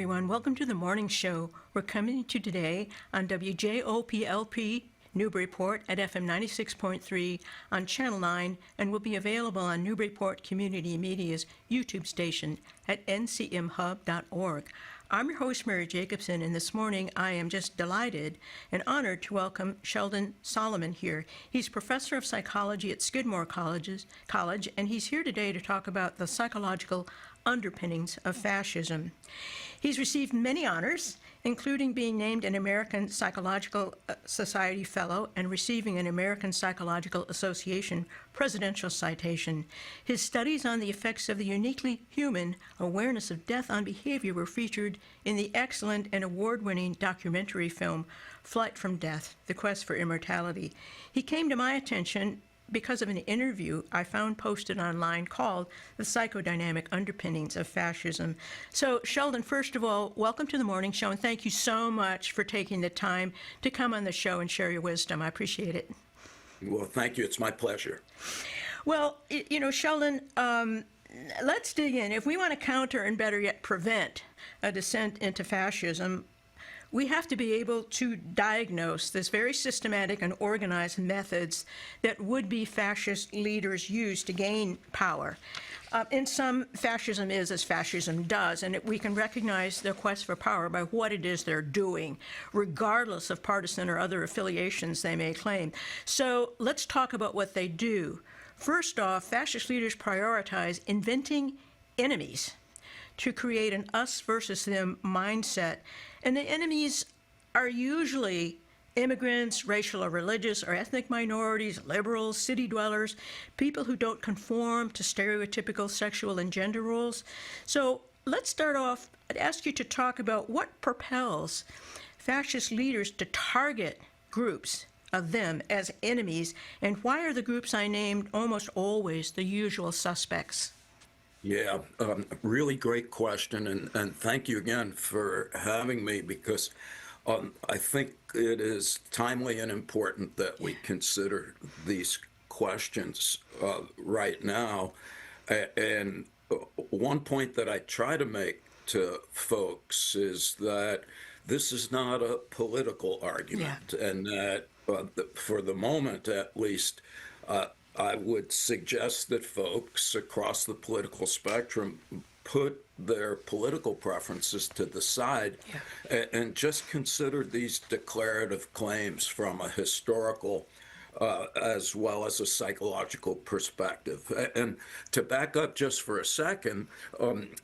everyone. Welcome to the morning show. We're coming to you today on WJOPLP Newburyport at FM 96.3 on Channel 9, and will be available on Newburyport Community Media's YouTube station at ncmhub.org. I'm your host, Mary Jacobsen, and this morning I am just delighted and honored to welcome Sheldon Solomon here. He's professor of psychology at Skidmore College, and he's here today to talk about the psychological underpinnings of fascism. He's received many honors, including being named an American Psychological Society Fellow and receiving an American Psychological Association Presidential Citation. His studies on the effects of the uniquely human awareness of death on behavior were featured in the excellent and award-winning documentary film Flight from Death, The Quest for Immortality. He came to my attention because of an interview I found posted online called The Psychodynamic Underpinnings of Fascism. So, Sheldon, first of all, welcome to the morning show, and thank you so much for taking the time to come on the show and share your wisdom. I appreciate it. Well, thank you. It's my pleasure. Well, Sheldon, let's dig in. If we want to counter and better yet prevent a descent into fascism, we have to be able to diagnose this very systematic and organized methods that would-be fascist leaders use to gain power. In some, fascism is as fascism does, and we can recognize their quest for power by what it is they're doing, regardless of partisan or other affiliations they may claim. So let's talk about what they do. First off, fascist leaders prioritize inventing enemies to create an us versus them mindset. And the enemies are usually immigrants, racial or religious or ethnic minorities, liberals, city dwellers, people who don't conform to stereotypical sexual and gender roles. So let's start off. I'd ask you to talk about what propels fascist leaders to target groups of them as enemies, and why are the groups I named almost always the usual suspects? Yeah, really great question, and thank you again for having me, because I think it is timely and important that we consider these questions right now. And one point that I try to make to folks is that this is not a political argument, and that for the moment at least, I would suggest that folks across the political spectrum put their political preferences to the side and just consider these declarative claims from a historical as well as a psychological perspective. And to back up just for a second,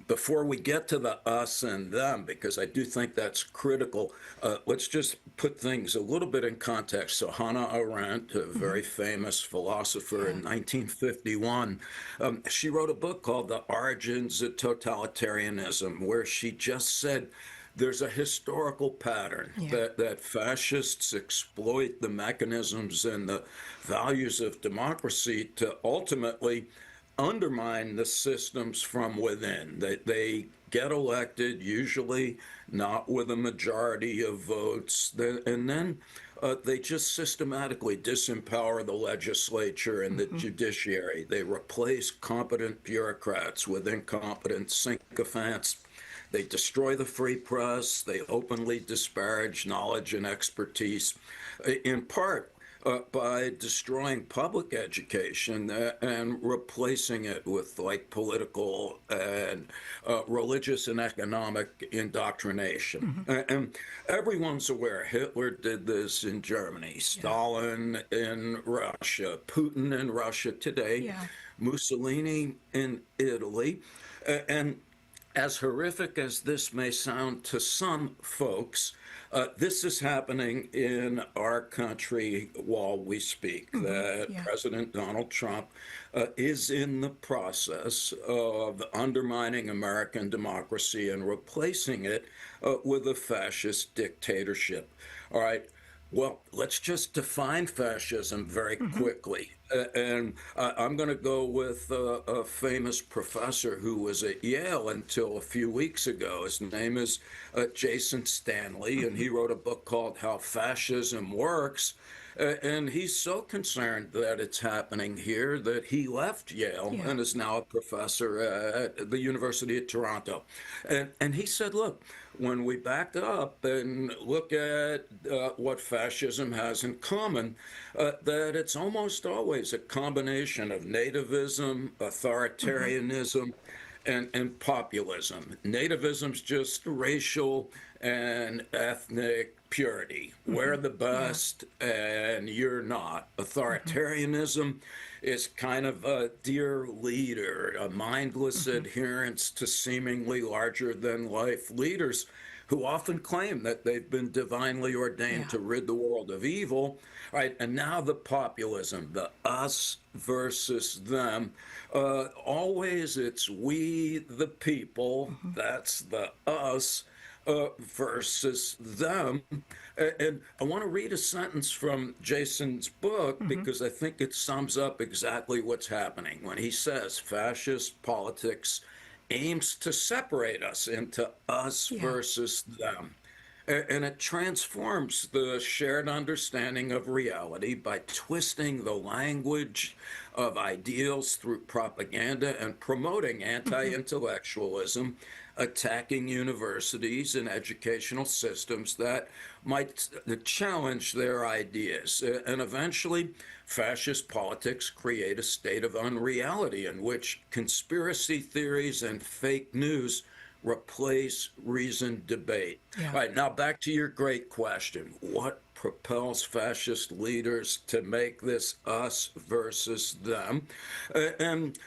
before we get to the us and them, because I do think that's critical, let's just put things a little bit in context. So Hannah Arendt, a very famous philosopher in 1951, she wrote a book called The Origins of Totalitarianism, where she just said, there's a historical pattern that fascists exploit the mechanisms and the values of democracy to ultimately undermine the systems from within. They get elected, usually not with a majority of votes, and then they just systematically disempower the legislature and the judiciary. They replace competent bureaucrats with incompetent sycophants. They destroy the free press. They openly disparage knowledge and expertise, in part by destroying public education and replacing it with like political and religious and economic indoctrination. And everyone's aware Hitler did this in Germany, Stalin in Russia, Putin in Russia today, Mussolini in Italy, and as horrific as this may sound to some folks, this is happening in our country while we speak, that President Donald Trump is in the process of undermining American democracy and replacing it with a fascist dictatorship. All right. Well, let's just define fascism very quickly. And I'm going to go with a famous professor who was at Yale until a few weeks ago. His name is Jason Stanley, and he wrote a book called How Fascism Works. And he's so concerned that it's happening here that he left Yale Yeah. and is now a professor at the University of Toronto. And he said, look, when we back up and look at what fascism has in common, that it's almost always a combination of nativism, authoritarianism, and populism. Nativism's just racial and ethnic purity. We're the best and you're not. Authoritarianism is kind of a dear leader, a mindless adherence to seemingly larger than life leaders who often claim that they've been divinely ordained to rid the world of evil, right? And now the populism, the us versus them. Always it's we, the people, that's the us, versus them. And I want to read a sentence from Jason's book because I think it sums up exactly what's happening when he says fascist politics aims to separate us into us versus them. And it transforms the shared understanding of reality by twisting the language of ideals through propaganda and promoting anti-intellectualism, attacking universities and educational systems that might challenge their ideas. And eventually, fascist politics create a state of unreality in which conspiracy theories and fake news replace reasoned debate. Yeah. All right, now back to your great question. What propels fascist leaders to make this us versus them? And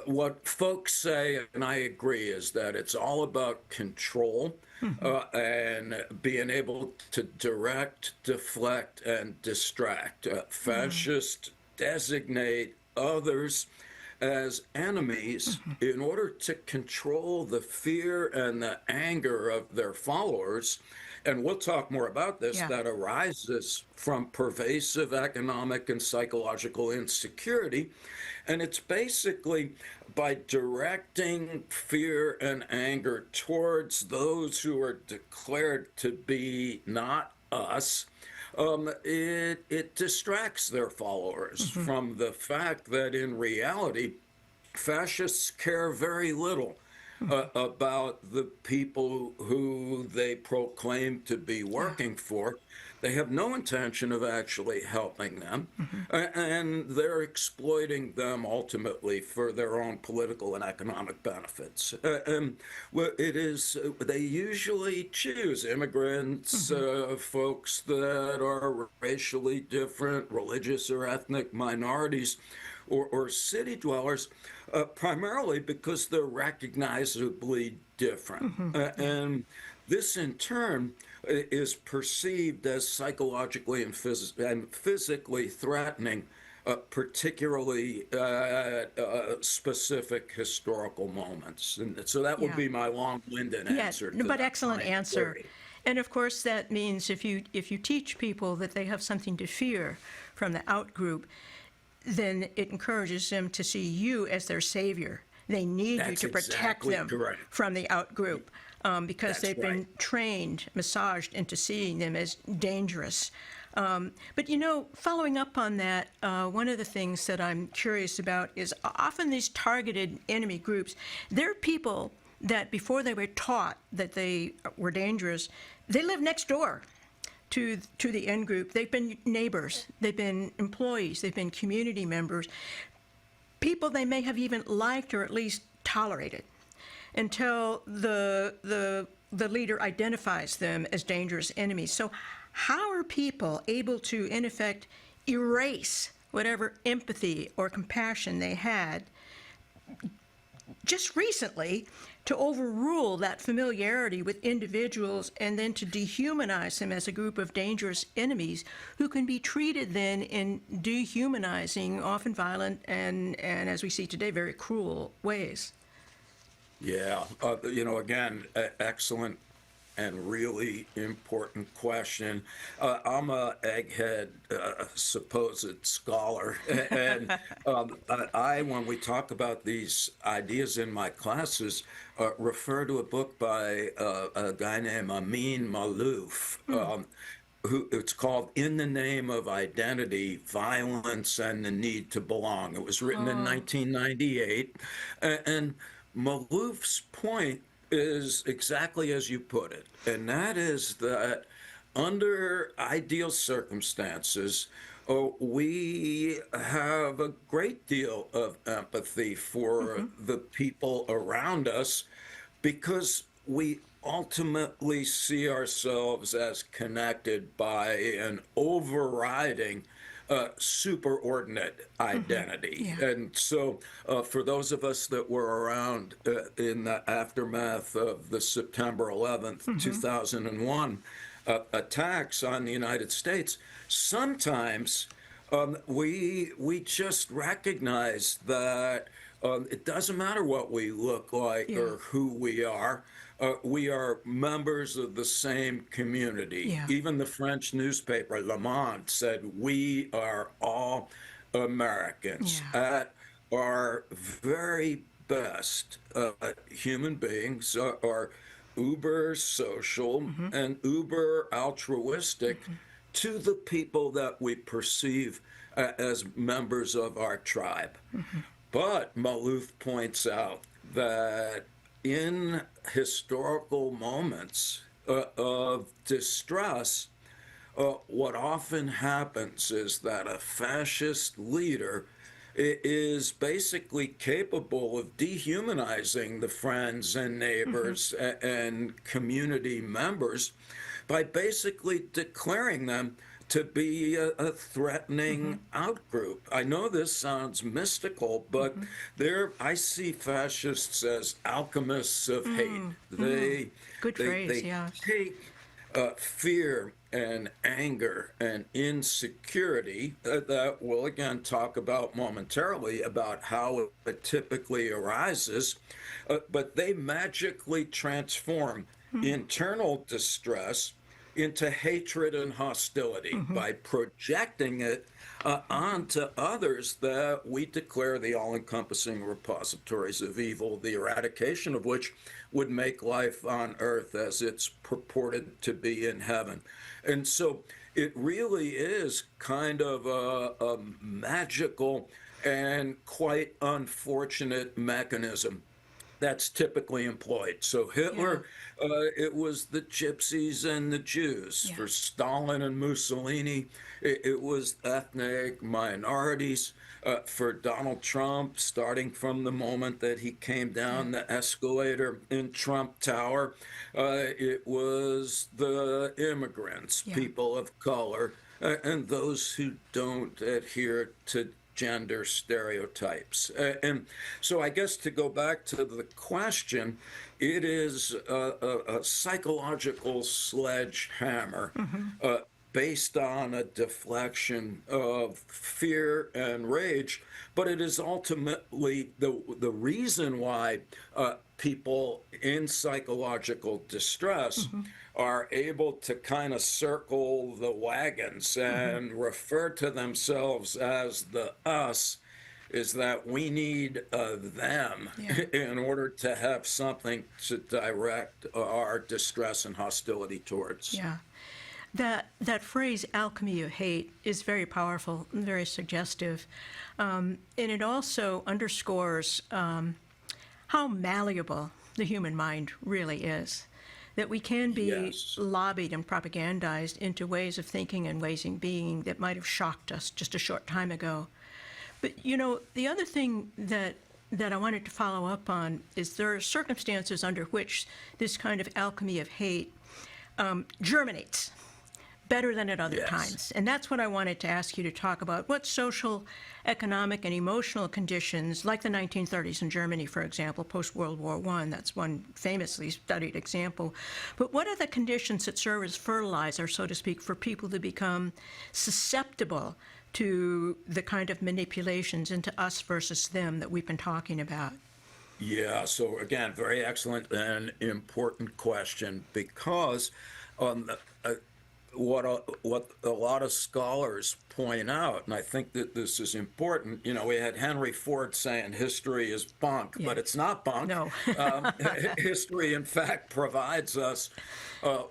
what folks say, and I agree, is that it's all about control and being able to direct, deflect, and distract. Fascists designate others as enemies in order to control the fear and the anger of their followers. And we'll talk more about this, that arises from pervasive economic and psychological insecurity. And it's basically by directing fear and anger towards those who are declared to be not us, it distracts their followers from the fact that in reality, fascists care very little about the people who they proclaim to be working for. They have no intention of actually helping them, and they're exploiting them ultimately for their own political and economic benefits. And it is, they usually choose immigrants, folks that are racially different, religious or ethnic minorities, or city dwellers, primarily because they're recognizably different. And this, in turn, is perceived as psychologically and physically threatening, particularly specific historical moments. And so that would be my long-winded answer. Yeah, but excellent answer. And of course, that means if you teach people that they have something to fear from the out-group, then it encourages them to see you as their savior. They need you to protect them from the out-group because they've been trained, massaged into seeing them as dangerous. But, you know, following up on that, one of the things that I'm curious about is often these targeted enemy groups, they're people that before they were taught that they were dangerous, they live next door to the end group. They've been neighbors, they've been employees, they've been community members, people they may have even liked or at least tolerated until the leader identifies them as dangerous enemies. So how are people able to, in effect, erase whatever empathy or compassion they had just recently to overrule that familiarity with individuals and then to dehumanize them as a group of dangerous enemies who can be treated then in dehumanizing, often violent, and as we see today, very cruel ways? Yeah, you know, again, excellent and really important question. I'm a egghead, supposed scholar, and when we talk about these ideas in my classes, refer to a book by a guy named Amin Maalouf. It's called In the Name of Identity, Violence and the Need to Belong. It was written in 1998. And Malouf's point is exactly as you put it, and that is that under ideal circumstances, we have a great deal of empathy for the people around us because we ultimately see ourselves as connected by an overriding superordinate identity. Yeah. And so for those of us that were around in the aftermath of the September 11th, 2001 attacks on the United States, sometimes we just recognize that it doesn't matter what we look like or who we are. We are members of the same community. Yeah. Even the French newspaper Le Monde said we are all Americans at our very best. Human beings are uber social and uber altruistic to the people that we perceive as members of our tribe. But Maalouf points out that in historical moments of distress, what often happens is that a fascist leader is basically capable of dehumanizing the friends and neighbors and community members by basically declaring them to be a threatening outgroup. I know this sounds mystical, but I see fascists as alchemists of hate. Good phrase, yeah. Take fear and anger and insecurity that we'll again talk about momentarily about how it typically arises, but they magically transform internal distress into hatred and hostility by projecting it onto others that we declare the all-encompassing repositories of evil, the eradication of which would make life on earth as it's purported to be in heaven. And so it really is kind of a magical and quite unfortunate mechanism that's typically employed. So Hitler, it was the gypsies and the Jews. For Stalin and Mussolini, it was ethnic minorities. For Donald Trump, starting from the moment that he came down the escalator in Trump Tower, it was the immigrants, people of color, and those who don't adhere to gender stereotypes. And so I guess to go back to the question, it is a psychological sledgehammer based on a deflection of fear and rage, but it is ultimately the reason why people in psychological distress are able to kind of circle the wagons and refer to themselves as the us, is that we need them in order to have something to direct our distress and hostility towards. Yeah. That phrase, alchemy of hate, is very powerful and very suggestive. And it also underscores how malleable the human mind really is. That we can be lobbied and propagandized into ways of thinking and ways of being that might have shocked us just a short time ago. But, you know, the other thing that I wanted to follow up on is there are circumstances under which this kind of alchemy of hate germinates better than at other times. And that's what I wanted to ask you to talk about. What social, economic, and emotional conditions, like the 1930s in Germany, for example, post-World War I, that's one famously studied example, but what are the conditions that serve as fertilizer, so to speak, for people to become susceptible to the kind of manipulations into us versus them that we've been talking about? Yeah, so again, very excellent and important question because um, uh, what a lot of scholars point out, and I think that this is important. We had Henry Ford saying history is bunk, Yeah. but it's not bunk. No. Um, History, in fact, provides us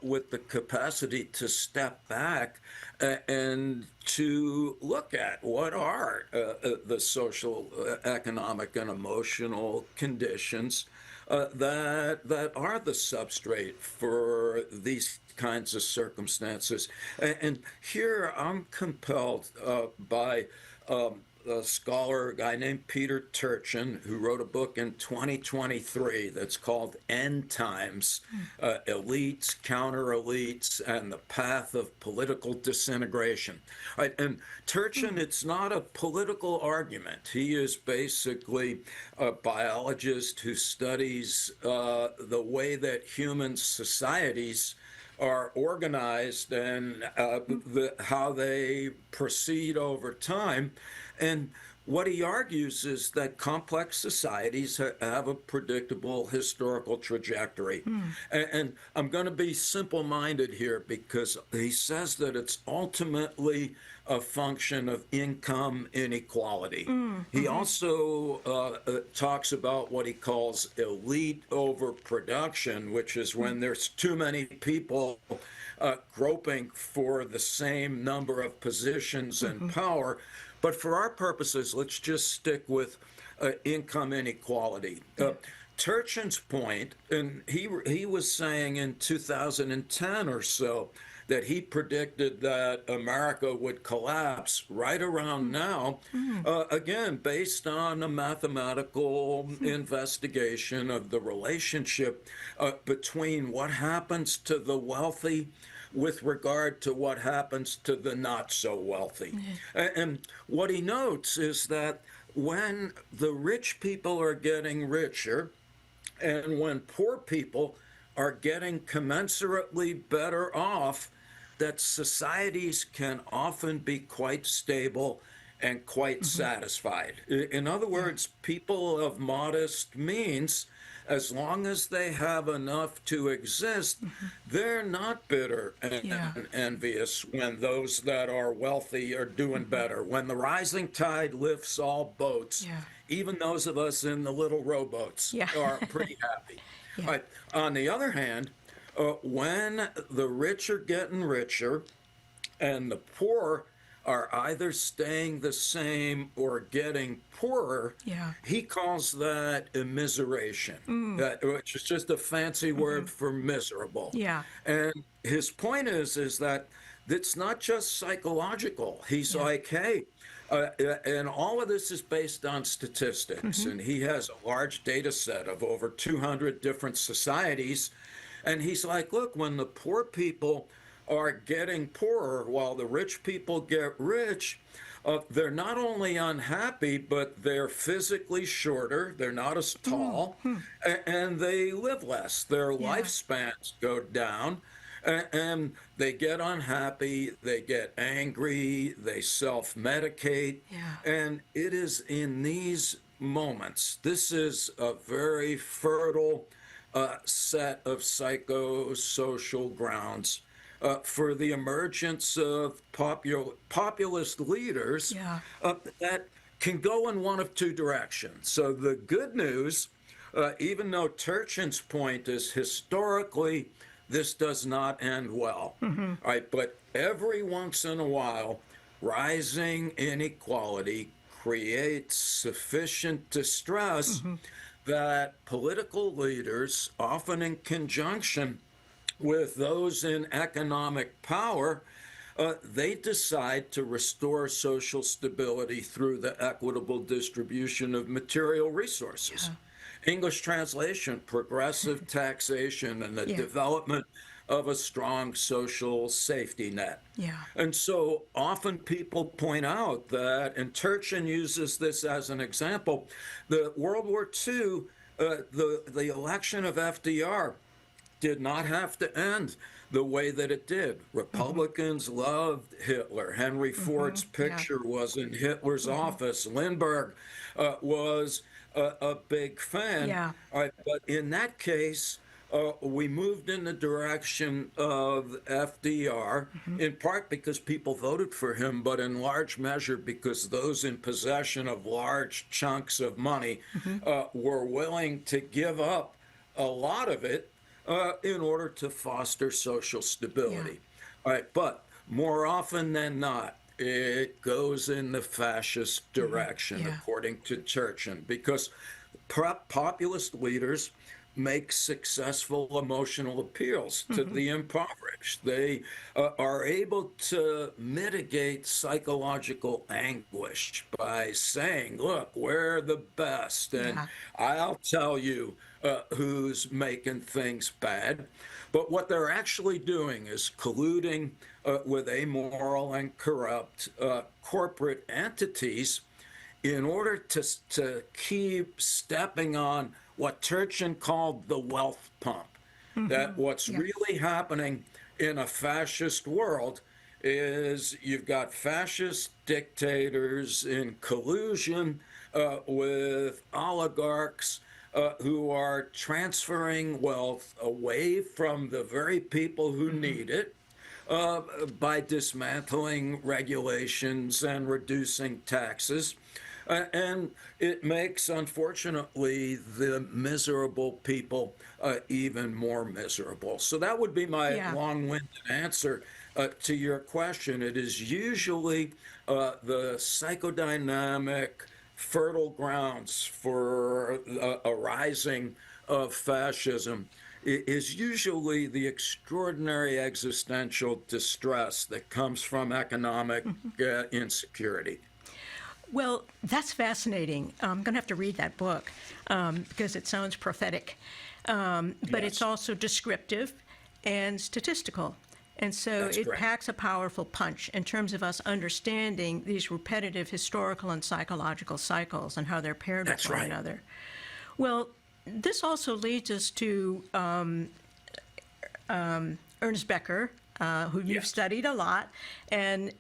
with the capacity to step back and to look at what are the social, economic, and emotional conditions that are the substrate for these kinds of circumstances. And here I'm compelled by a scholar, a guy named Peter Turchin, who wrote a book in 2023 that's called End Times, Elites, Counter-Elites, and the Path of Political Disintegration. Right? And Turchin, it's not a political argument. He is basically a biologist who studies the way that human societies are organized and how they proceed over time. And what he argues is that complex societies have a predictable historical trajectory. And I'm going to be simple-minded here because he says that it's ultimately a function of income inequality. He also talks about what he calls elite overproduction, which is when there's too many people groping for the same number of positions and power. But for our purposes, let's just stick with income inequality. Turchin's point, and he was saying in 2010 or so, that he predicted that America would collapse right around now, again, based on a mathematical investigation of the relationship between what happens to the wealthy with regard to what happens to the not so wealthy. And what he notes is that when the rich people are getting richer and when poor people are getting commensurately better off, that societies can often be quite stable and quite satisfied. In other words, people of modest means, as long as they have enough to exist, they're not bitter and envious when those that are wealthy are doing better. When the rising tide lifts all boats, even those of us in the little rowboats are pretty happy. Right. On the other hand, when the rich are getting richer and the poor are either staying the same or getting poorer, he calls that immiseration, which is just a fancy word for miserable. And his point is that it's not just psychological. He's like, hey, and all of this is based on statistics, and he has a large data set of over 200 different societies. And he's like, look, when the poor people are getting poorer while the rich people get rich, they're not only unhappy, but they're physically shorter, they're not as tall, and they live less. Their lifespans go down, and they get unhappy, they get angry, they self-medicate. And it is in these moments, this is a very fertile set of psychosocial grounds for the emergence of populist leaders that can go in one of two directions. So the good news, even though Turchin's point is historically this does not end well, right? But every once in a while, rising inequality creates sufficient distress that political leaders, often in conjunction with those in economic power, they decide to restore social stability through the equitable distribution of material resources. English translation, progressive taxation, and the development of a strong social safety net. And so often people point out that, and Turchin uses this as an example, the World War II, the election of FDR did not have to end the way that it did. Republicans loved Hitler. Henry Ford's picture was in Hitler's office. Lindbergh was a big fan. Yeah. All right, but in that case, we moved in the direction of FDR, in part because people voted for him, but in large measure because those in possession of large chunks of money were willing to give up a lot of it in order to foster social Yeah. stability. All right, but more often than not, it goes in the fascist direction, Yeah. according to Churchin, because populist leaders make successful emotional appeals to the impoverished. They are able to mitigate psychological anguish by saying, look, we're the best, and Yeah. I'll tell you who's making things bad. But what they're actually doing is colluding with amoral and corrupt corporate entities in order to keep stepping on what Turchin called the wealth pump. That what's Yeah. really happening in a fascist world is you've got fascist dictators in collusion with oligarchs who are transferring wealth away from the very people who need it by dismantling regulations and reducing taxes. And it makes, unfortunately, the miserable people even more miserable. So that would be my Yeah. long-winded answer to your question. It is usually the psychodynamic fertile grounds for a rising of fascism is usually the extraordinary existential distress that comes from economic insecurity. Well, that's fascinating. I'm going to have to read that book because it sounds prophetic. But it's Yes, also descriptive and statistical. And so that's it correct. packs a powerful punch in terms of us understanding these repetitive historical and psychological cycles and how they're paired with That's one right. another. Well, this also leads us to Ernest Becker, who you've Yes. studied a lot, and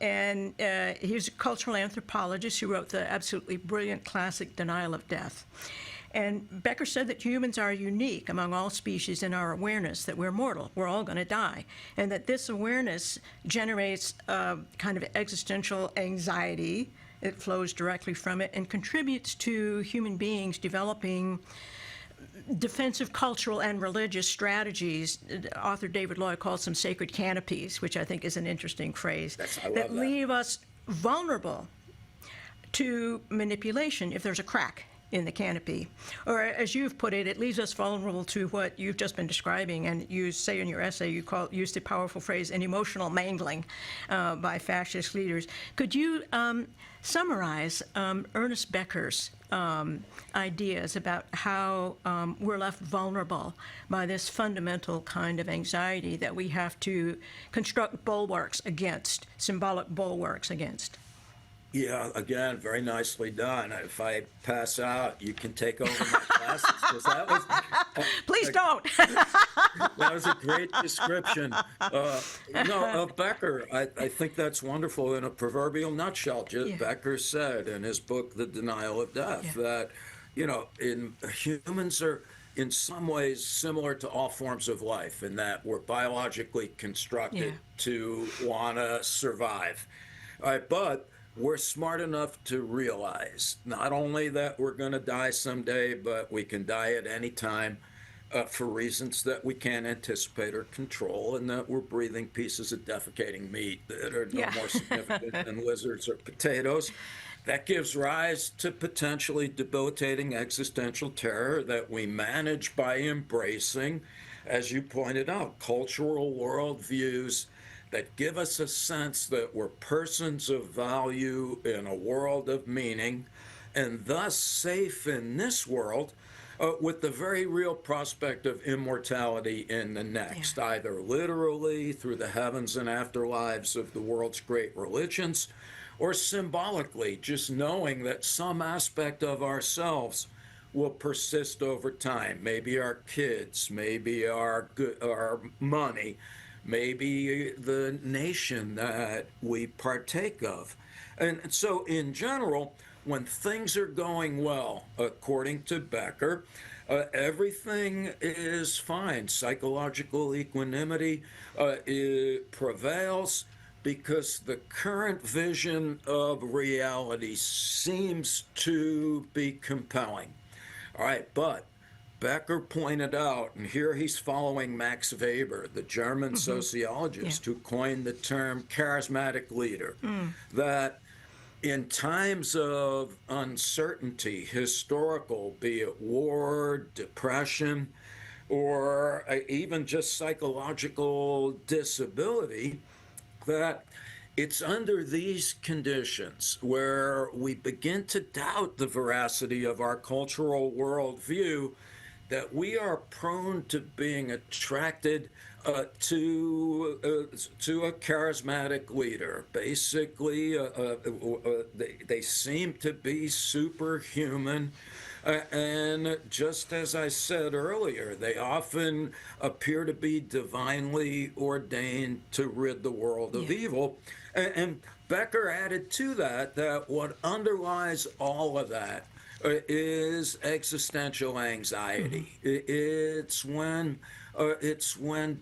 he's a cultural anthropologist who wrote the absolutely brilliant classic Denial of Death. And Becker said that humans are unique among all species in our awareness that we're mortal, we're all going to die, and that this awareness generates a kind of existential anxiety. It flows directly from it and contributes to human beings developing defensive cultural and religious strategies. Author David Lloyd calls them sacred canopies, which I think is an interesting phrase, I that love that. leave us vulnerable to manipulation if there's a crack in the canopy. Or as you've put it leaves us vulnerable to what you've just been describing, and you say in your essay, use the powerful phrase, an emotional mangling by fascist leaders. Could you summarize Ernest Becker's ideas about how we're left vulnerable by this fundamental kind of anxiety that we have to construct bulwarks against, symbolic bulwarks against? Yeah, again, very nicely done. If I pass out, you can take over my classes because Please don't. that was a great description. Becker, I think that's wonderful in a proverbial nutshell. Just Yeah. Becker said in his book, The Denial of Death, Yeah. that, humans are in some ways similar to all forms of life in that we're biologically constructed Yeah. to want to survive. All right, but we're smart enough to realize not only that we're going to die someday, but we can die at any time for reasons that we can't anticipate or control, and that we're breathing pieces of defecating meat that are no Yeah. more significant than lizards or potatoes. That gives rise to potentially debilitating existential terror that we manage by embracing, as you pointed out, cultural worldviews that give us a sense that we're persons of value in a world of meaning, and thus safe in this world with the very real prospect of immortality in the next, either literally through the heavens and afterlives of the world's great religions, or symbolically, just knowing that some aspect of ourselves will persist over time. Maybe our kids, maybe our money, maybe the nation that we partake of. And so, in general, when things are going well, according to Becker, everything is fine. Psychological equanimity it prevails because the current vision of reality seems to be compelling. All right, but Becker pointed out, and here he's following Max Weber, the German sociologist who coined the term charismatic leader, that in times of uncertainty, historical, be it war, depression, or even just psychological disability, that it's under these conditions where we begin to doubt the veracity of our cultural worldview that we are prone to being attracted to a charismatic leader. Basically, they seem to be superhuman. And just as I said earlier, they often appear to be divinely ordained to rid the world of evil. And Becker added to that that what underlies all of that is existential anxiety. It's when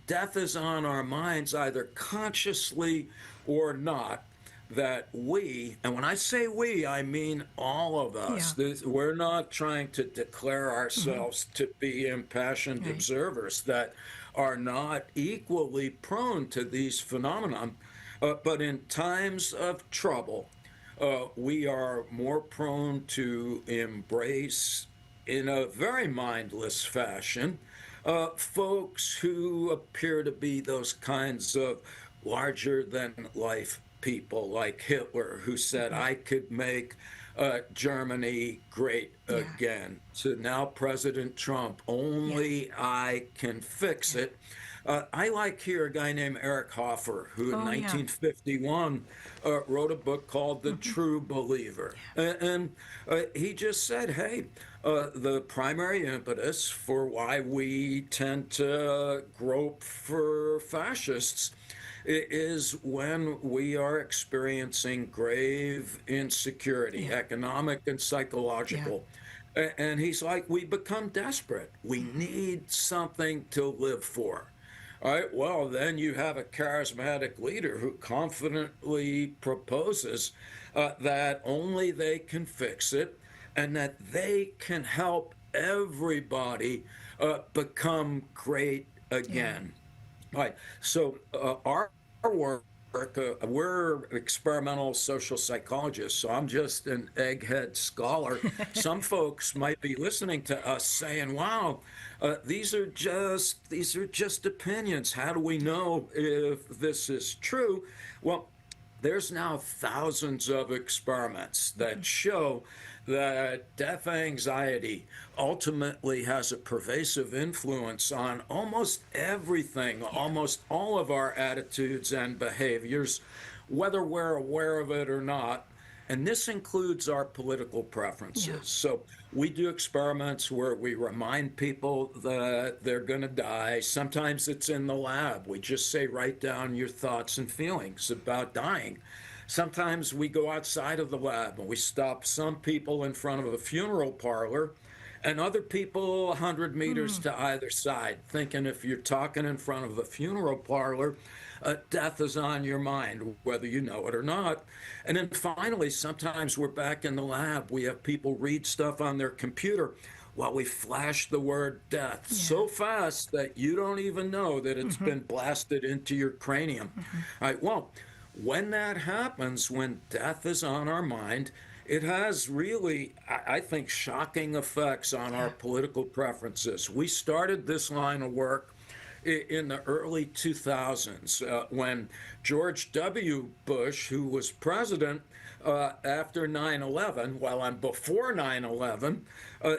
death is on our minds, either consciously or not, that we, and when I say we, I mean all of us. We're not trying to declare ourselves to be impassioned observers that are not equally prone to these phenomena. But in times of trouble, we are more prone to embrace, in a very mindless fashion, folks who appear to be those kinds of larger than life people, like Hitler, who said, I could make Germany great again, to now President Trump, only I can fix it. I like here a guy named Eric Hoffer, who in 1951 wrote a book called The True Believer. And he just said, hey, the primary impetus for why we tend to grope for fascists is when we are experiencing grave insecurity, economic and psychological. And he's like, we become desperate. We need something to live for. All right, well, then you have a charismatic leader who confidently proposes that only they can fix it and that they can help everybody become great again. All right, so our work, we're experimental social psychologists, so I'm just an egghead scholar. Some folks might be listening to us saying, wow, these are just opinions. How do we know if this is true? Well, there's now thousands of experiments that show that death anxiety ultimately has a pervasive influence on almost everything, almost all of our attitudes and behaviors, whether we're aware of it or not. And this includes our political preferences. So we do experiments where we remind people that they're going to die. Sometimes it's in the lab. We just say, write down your thoughts and feelings about dying. Sometimes we go outside of the lab and we stop some people in front of a funeral parlor and other people 100 meters to either side, thinking if you're talking in front of a funeral parlor, death is on your mind, whether you know it or not. And then finally, sometimes we're back in the lab. We have people read stuff on their computer while we flash the word death so fast that you don't even know that it's been blasted into your cranium. All right, well, when that happens, when death is on our mind, it has really, I think, shocking effects on our political preferences. We started this line of work in the early 2000s when George W. Bush, who was president after 9/11, before 9/11,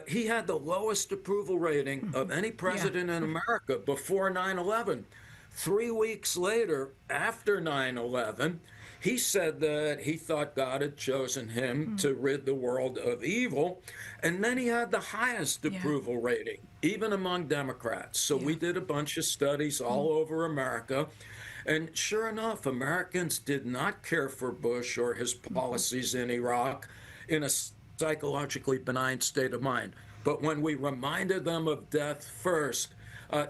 he had the lowest approval rating of any president in America before 9/11. 3 weeks later, after 9/11, he said that he thought God had chosen him to rid the world of evil. And then he had the highest approval rating, even among Democrats. So we did a bunch of studies all over America. And sure enough, Americans did not care for Bush or his policies in Iraq in a psychologically benign state of mind. But when we reminded them of death first,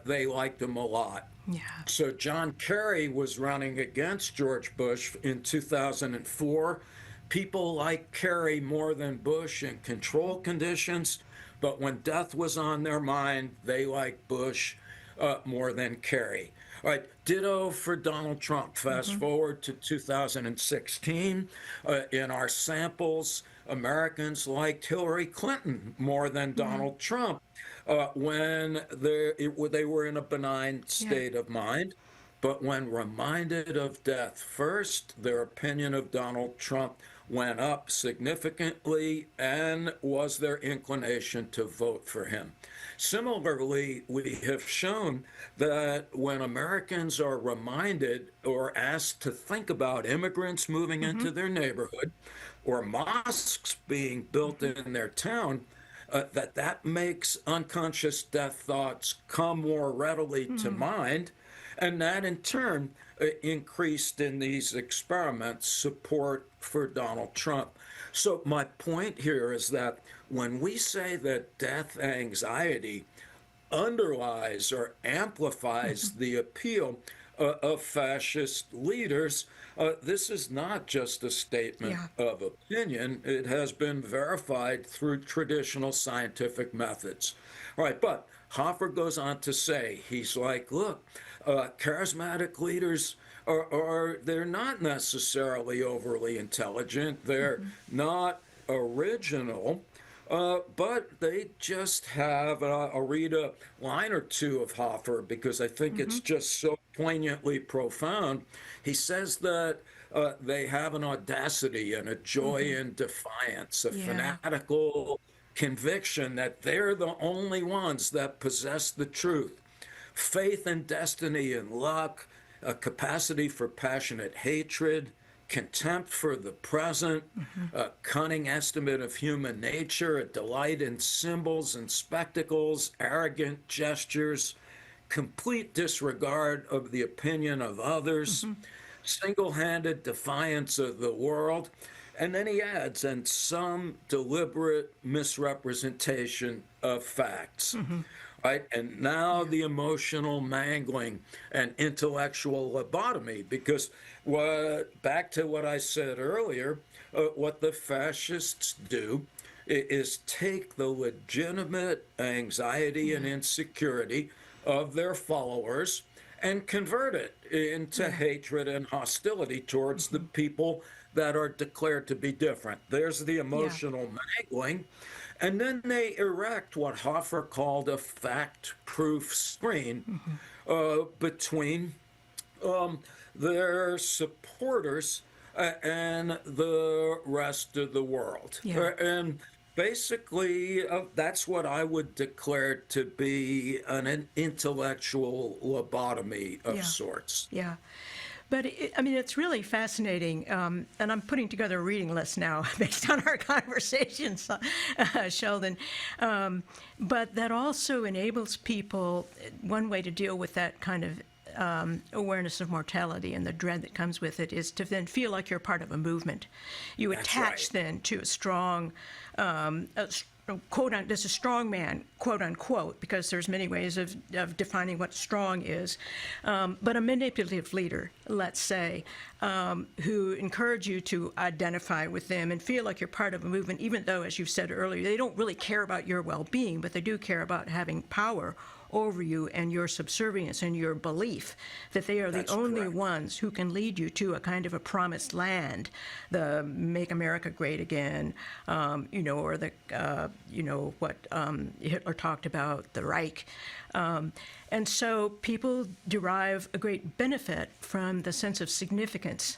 they liked him a lot. Yeah. So John Kerry was running against George Bush in 2004. People liked Kerry more than Bush in control conditions, but when death was on their mind, they liked Bush more than Kerry. All right, ditto for Donald Trump. Fast forward to 2016. In our samples, Americans liked Hillary Clinton more than Donald Trump when they were in a benign state of mind. But when reminded of death first, their opinion of Donald Trump went up significantly, and was their inclination to vote for him. Similarly, we have shown that when Americans are reminded or asked to think about immigrants moving into their neighborhood or mosques being built in their town, that makes unconscious death thoughts come more readily to mind, and that in turn increased in these experiments support for Donald Trump. So my point here is that when we say that death anxiety underlies or amplifies the appeal of fascist leaders, this is not just a statement of opinion. It has been verified through traditional scientific methods. All right, but Hoffer goes on to say, he's like, look, charismatic leaders they're not necessarily overly intelligent. They're not original. But they just have, I'll read a line or two of Hoffer because I think it's just so poignantly profound. He says that they have an audacity and a joy in defiance, a fanatical conviction that they're the only ones that possess the truth. Faith in destiny and luck, a capacity for passionate hatred, contempt for the present, a cunning estimate of human nature, a delight in symbols and spectacles, arrogant gestures, complete disregard of the opinion of others, single-handed defiance of the world. And then he adds, and some deliberate misrepresentation of facts. Right? And now the emotional mangling and intellectual lobotomy, because back to what I said earlier, what the fascists do is take the legitimate anxiety and insecurity of their followers and convert it into hatred and hostility towards the people that are declared to be different. There's the emotional mangling. And then they erect what Hoffer called a fact-proof screen between their supporters and the rest of the world. And basically, that's what I would declare to be an intellectual lobotomy of sorts. Yeah. But, I mean, it's really fascinating, and I'm putting together a reading list now based on our conversations, Sheldon, but that also enables people, one way to deal with that kind of awareness of mortality and the dread that comes with it is to then feel like you're part of a movement. You attach then to a strong, this is strong man, quote unquote, because there's many ways of defining what strong is, but a manipulative leader, let's say, who encourage you to identify with them and feel like you're part of a movement, even though, as you've said earlier, they don't really care about your well-being, but they do care about having power over you and your subservience and your belief that they are the only ones who can lead you to a kind of a promised land, the Make America Great Again, or the, what Hitler talked about, the Reich. And so people derive a great benefit from the sense of significance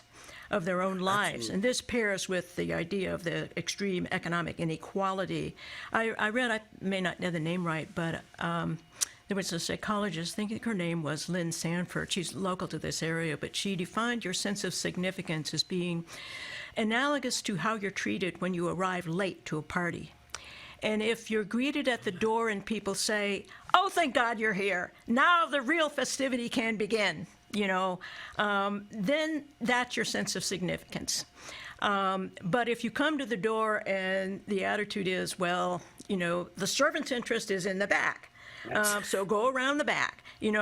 of their own lives. Absolutely. And this pairs with the idea of the extreme economic inequality. I read, I may not know the name right, but there was a psychologist, I think her name was Lynn Sanford. She's local to this area, but she defined your sense of significance as being analogous to how you're treated when you arrive late to a party. And if you're greeted at the door and people say, "Oh, thank God you're here. Now the real festivity can begin," then that's your sense of significance. But if you come to the door and the attitude is, well, the servant's interest is in the back, so go around the back, and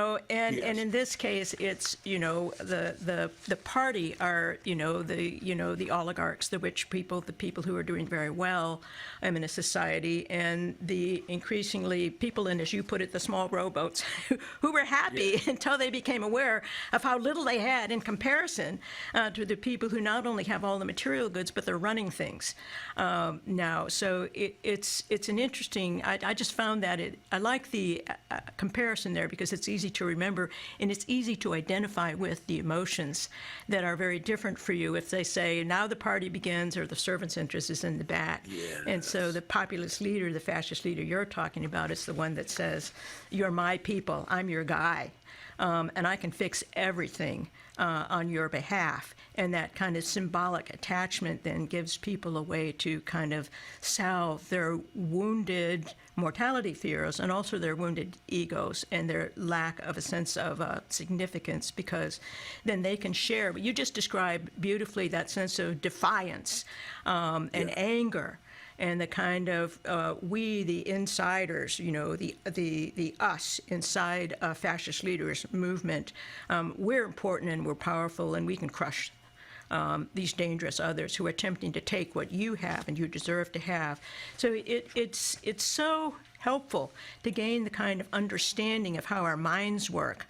Yes. and in this case, it's the party are the oligarchs, the rich people, the people who are doing very well in a society, and the increasingly people in, as you put it, the small rowboats, who were happy until they became aware of how little they had in comparison to the people who not only have all the material goods but they're running things now. So it's an interesting. I just found that I like the comparison there because it's easy to remember and it's easy to identify with the emotions that are very different for you if they say now the party begins or the servant's interest is in the back. Yes. And so the populist leader, the fascist leader you're talking about, is the one that says, you're my people, I'm your guy, and I can fix everything on your behalf. And that kind of symbolic attachment then gives people a way to kind of salve their wounded mortality fears and also their wounded egos and their lack of a sense of significance, because then they can share. But you just described beautifully that sense of defiance and anger. And the kind of we, the insiders, the us inside a fascist leaders movement, we're important and we're powerful and we can crush these dangerous others who are attempting to take what you have and you deserve to have. So it's so helpful to gain the kind of understanding of how our minds work.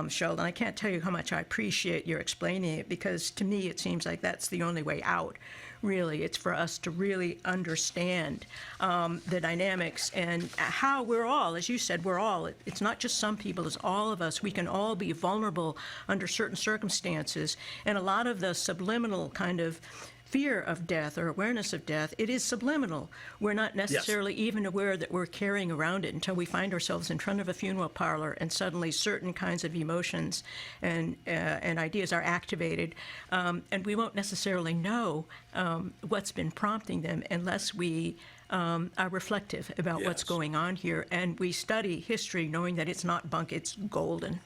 Sheldon, I can't tell you how much I appreciate your explaining it, because to me it seems like that's the only way out. Really, it's for us to really understand the dynamics and how we're all, as you said, it's not just some people, it's all of us. We can all be vulnerable under certain circumstances. And a lot of the subliminal kind of fear of death or awareness of death, it is subliminal. We're not necessarily even aware that we're carrying around it until we find ourselves in front of a funeral parlor and suddenly certain kinds of emotions and ideas are activated. And we won't necessarily know what's been prompting them unless we are reflective about what's going on here. And we study history knowing that it's not bunk, it's golden.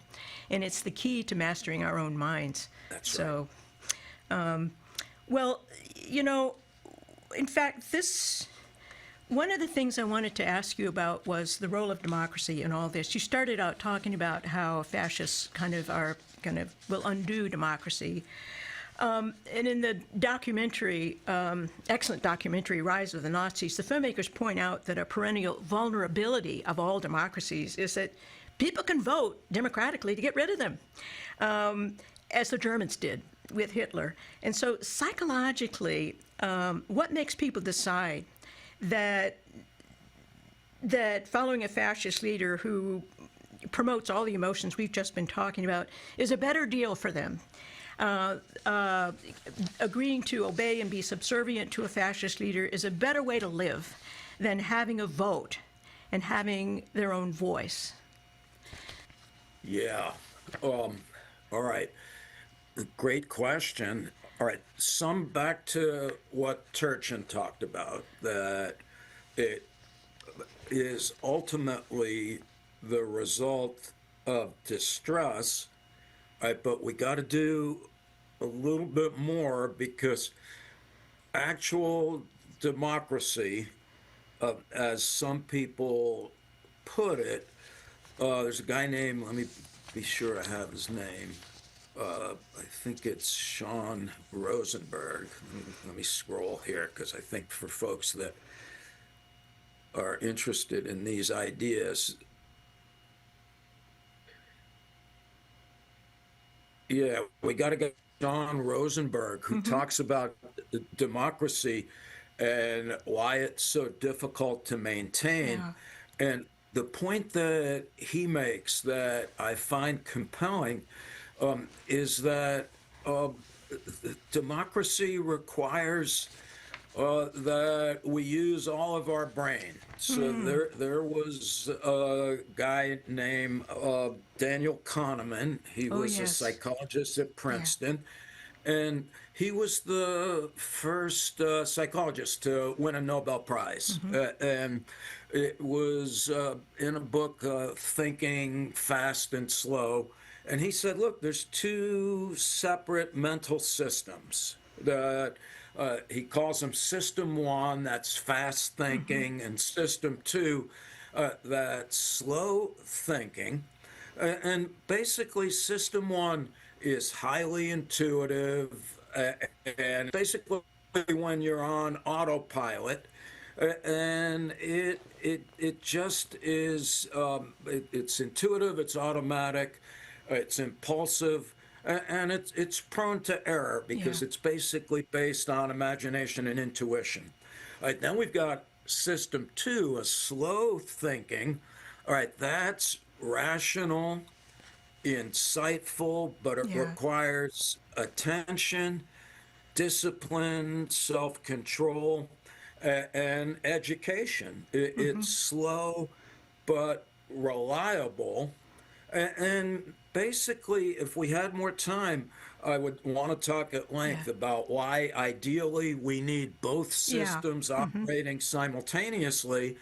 And it's the key to mastering our own minds. That's right. So, well, in fact, one of the things I wanted to ask you about was the role of democracy in all this. You started out talking about how fascists will undo democracy. And in the documentary, excellent documentary, Rise of the Nazis, the filmmakers point out that a perennial vulnerability of all democracies is that people can vote democratically to get rid of them, as the Germans did with Hitler. And so psychologically, what makes people decide that following a fascist leader who promotes all the emotions we've just been talking about is a better deal for them? Agreeing to obey and be subservient to a fascist leader is a better way to live than having a vote and having their own voice. Yeah. All right. Great question. All right. Back to what Turchin talked about, that it is ultimately the result of distress, right? But we got to do a little bit more, because actual democracy, as some people put it, there's a guy named, let me be sure I have his name. I think it's Sean Rosenberg. Let me scroll here, because I think for folks that are interested in these ideas, we got to get Sean Rosenberg, who talks about democracy and why it's so difficult to maintain. Yeah. And the point that he makes that I find compelling is that democracy requires that we use all of our brain. So there was a guy named Daniel Kahneman. He was a psychologist at Princeton. Yeah. And he was the first psychologist to win a Nobel Prize. And it was in a book, Thinking Fast and Slow. And he said, look, there's two separate mental systems that he calls them system one, that's fast thinking, and system two, that's slow thinking. And basically, system one is highly intuitive, and basically when you're on autopilot, and it just is it's intuitive, it's automatic, it's impulsive, and it's prone to error because it's basically based on imagination and intuition. All right, then we've got system two, a slow thinking. All right, that's rational, insightful, but it requires attention, discipline, self-control, and education. It's slow but reliable. And basically, if we had more time, I would want to talk at length about why ideally we need both systems operating simultaneously.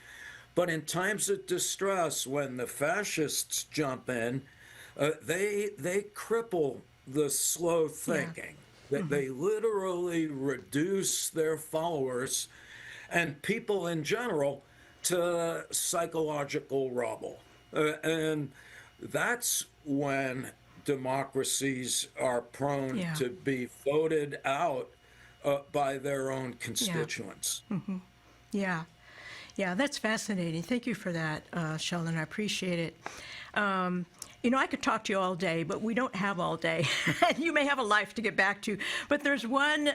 But in times of distress, when the fascists jump in, they cripple the slow thinking. They literally reduce their followers and people in general to psychological rubble. And that's when democracies are prone to be voted out by their own constituents. Yeah. Yeah, that's fascinating. Thank you for that, Sheldon. I appreciate it. I could talk to you all day, but we don't have all day. You may have a life to get back to, but there's one,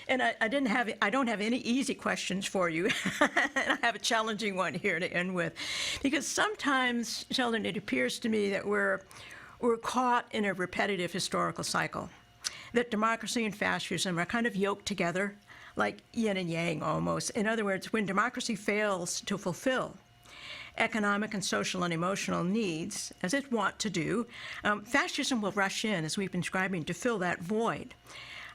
and I don't have any easy questions for you. And I have a challenging one here to end with, because sometimes, Sheldon, it appears to me that we're caught in a repetitive historical cycle, that democracy and fascism are kind of yoked together, like yin and yang almost. In other words, when democracy fails to fulfill economic and social and emotional needs, as it wants to do, fascism will rush in, as we've been describing, to fill that void.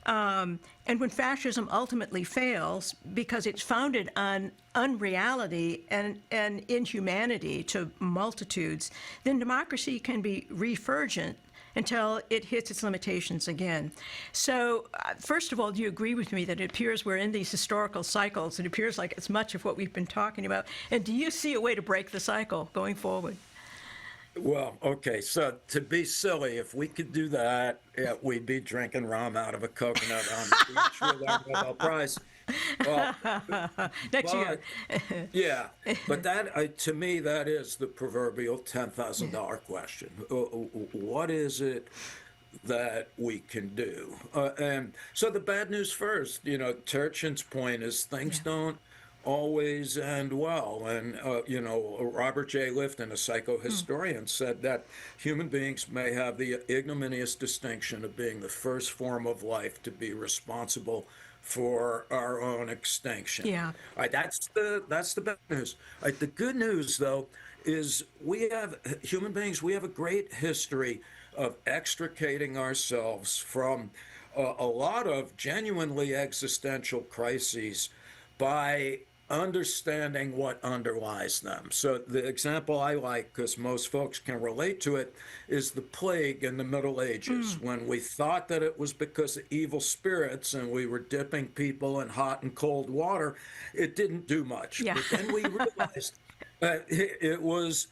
And when fascism ultimately fails, because it's founded on unreality and inhumanity to multitudes, then democracy can be refurgent until it hits its limitations again. So, first of all, do you agree with me that it appears we're in these historical cycles? It appears like it's much of what we've been talking about. And do you see a way to break the cycle going forward? Well, okay, so to be silly, if we could do that, we'd be drinking rum out of a coconut on the beach with our Nobel Prize. Well, Next year. Yeah, but that, to me, that is the proverbial $10,000 question. What is it that we can do? And so the bad news first, Turchin's point is things don't always end well. And, Robert J. Lifton, a psychohistorian, said that human beings may have the ignominious distinction of being the first form of life to be responsible for our own extinction. Yeah. All right, that's the bad news. All right, the good news, though, is human beings, we have a great history of extricating ourselves from a lot of genuinely existential crises by understanding what underlies them. So the example I like, because most folks can relate to it, is the plague in the Middle Ages, when we thought that it was because of evil spirits and we were dipping people in hot and cold water. It didn't do much. Yeah. But then we realized it was,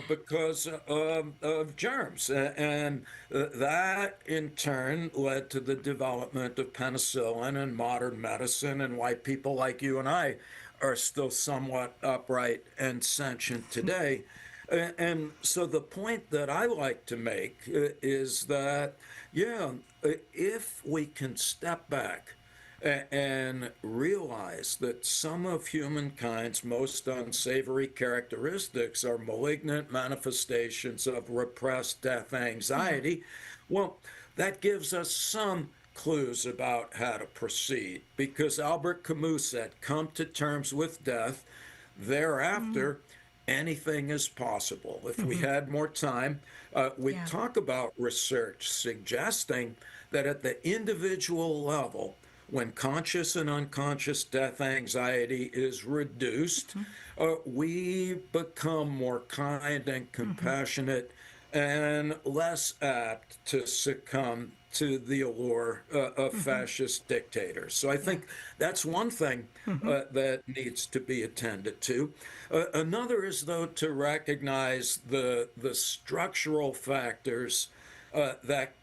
because of germs. And that, in turn, led to the development of penicillin and modern medicine, and why people like you and I are still somewhat upright and sentient today. And so the point that I like to make is that, if we can step back and realize that some of humankind's most unsavory characteristics are malignant manifestations of repressed death anxiety, well, that gives us some clues about how to proceed. Because Albert Camus said, come to terms with death, thereafter, anything is possible. If we had more time, we'd talk about research suggesting that at the individual level, when conscious and unconscious death anxiety is reduced, we become more kind and compassionate and less apt to succumb to the allure of fascist dictators. So I think that's one thing that needs to be attended to. Another is, though, to recognize the structural factors that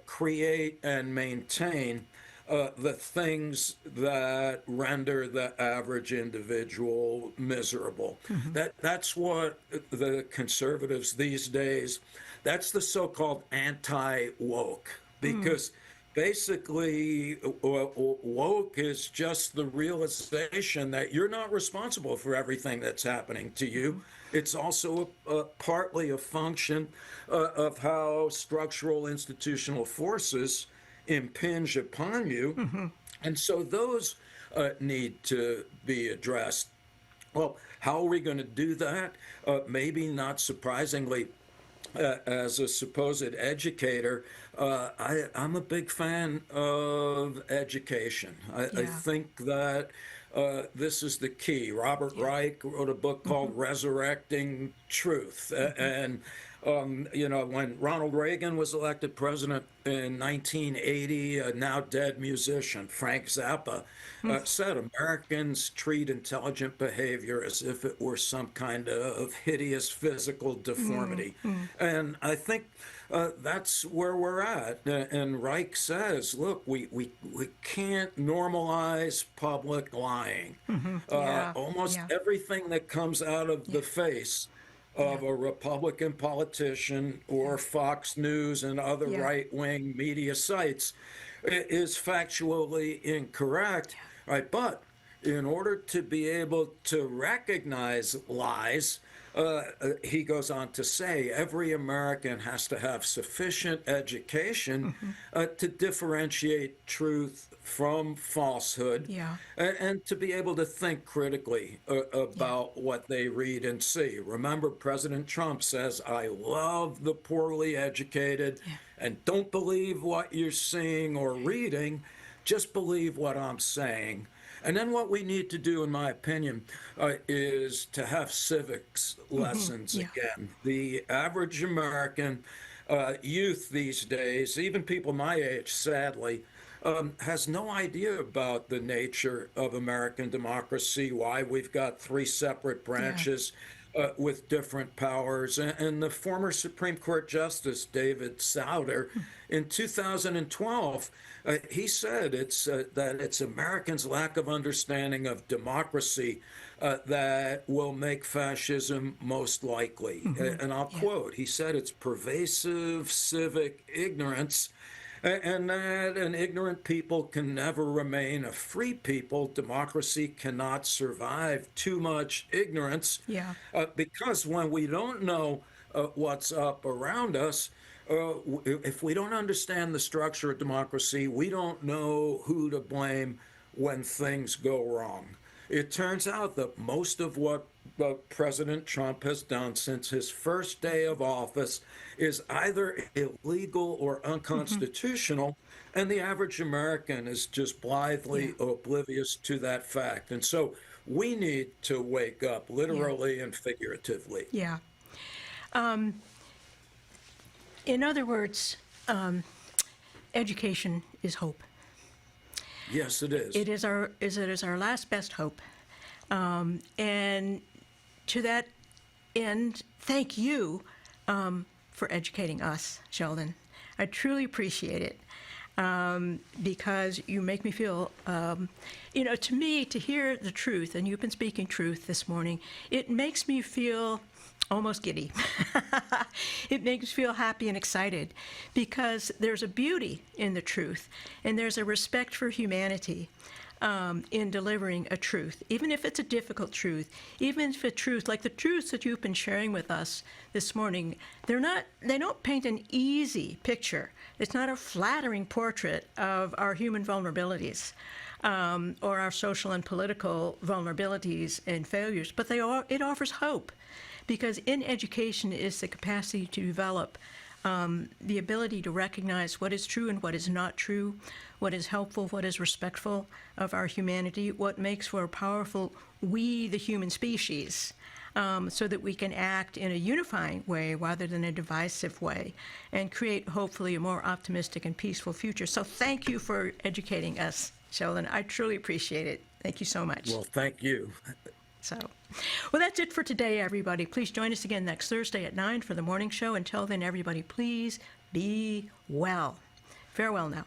create and maintain the things that render the average individual miserable. That's what the conservatives these days, that's the so-called anti-woke, because basically woke is just the realization that you're not responsible for everything that's happening to you. It's also partly a function of how structural institutional forces impinge upon you. And so those need to be addressed. Well, how are we going to do that? Maybe not surprisingly, as a supposed educator, I'm a big fan of education. I think that this is the key. Robert Reich wrote a book called Resurrecting Truth. And, when Ronald Reagan was elected president in 1980, a now dead musician, Frank Zappa, said Americans treat intelligent behavior as if it were some kind of hideous physical deformity. And I think that's where we're at. And Reich says, look, we can't normalize public lying. Almost everything that comes out of the face of a Republican politician or Fox News and other right-wing media sites is factually incorrect. Right? But in order to be able to recognize lies, he goes on to say every American has to have sufficient education to differentiate truth from falsehood and to be able to think critically about what they read and see. Remember, President Trump says, I love the poorly educated and don't believe what you're seeing or reading, just believe what I'm saying. And then what we need to do, in my opinion, is to have civics lessons again. The average American youth these days, even people my age, sadly, has no idea about the nature of American democracy, why we've got three separate branches with different powers. And the former Supreme Court Justice, David Souter, in 2012, he said that it's Americans' lack of understanding of democracy that will make fascism most likely. And I'll quote, he said it's pervasive civic ignorance, and that an ignorant people can never remain a free people. Democracy cannot survive too much ignorance, because when we don't know what's up around us, if we don't understand the structure of democracy, we don't know who to blame when things go wrong. It turns out that most of what President Trump has done since his first day of office is either illegal or unconstitutional, and the average American is just blithely oblivious to that fact. And so we need to wake up, literally and figuratively. In other words, education is hope. Yes, it is. It is our last best hope. And to that end, thank you for educating us, Sheldon. I truly appreciate it because you make me feel, to me, to hear the truth, and you've been speaking truth this morning, it makes me feel almost giddy. It makes me feel happy and excited because there's a beauty in the truth and there's a respect for humanity in delivering a truth, even if it's a difficult truth, even if it's truth, like the truths that you've been sharing with us this morning, they don't paint an easy picture. It's not a flattering portrait of our human vulnerabilities or our social and political vulnerabilities and failures, but it offers hope. Because in education is the capacity to develop the ability to recognize what is true and what is not true, what is helpful, what is respectful of our humanity, what makes for a powerful we, the human species. so that we can act in a unifying way rather than a divisive way and create, hopefully, a more optimistic and peaceful future. So thank you for educating us, Sheldon. I truly appreciate it. Thank you so much. Well, thank you. So, well, that's it for today, everybody. Please join us again next Thursday at 9 for the morning show. Until then, everybody, please be well. Farewell now.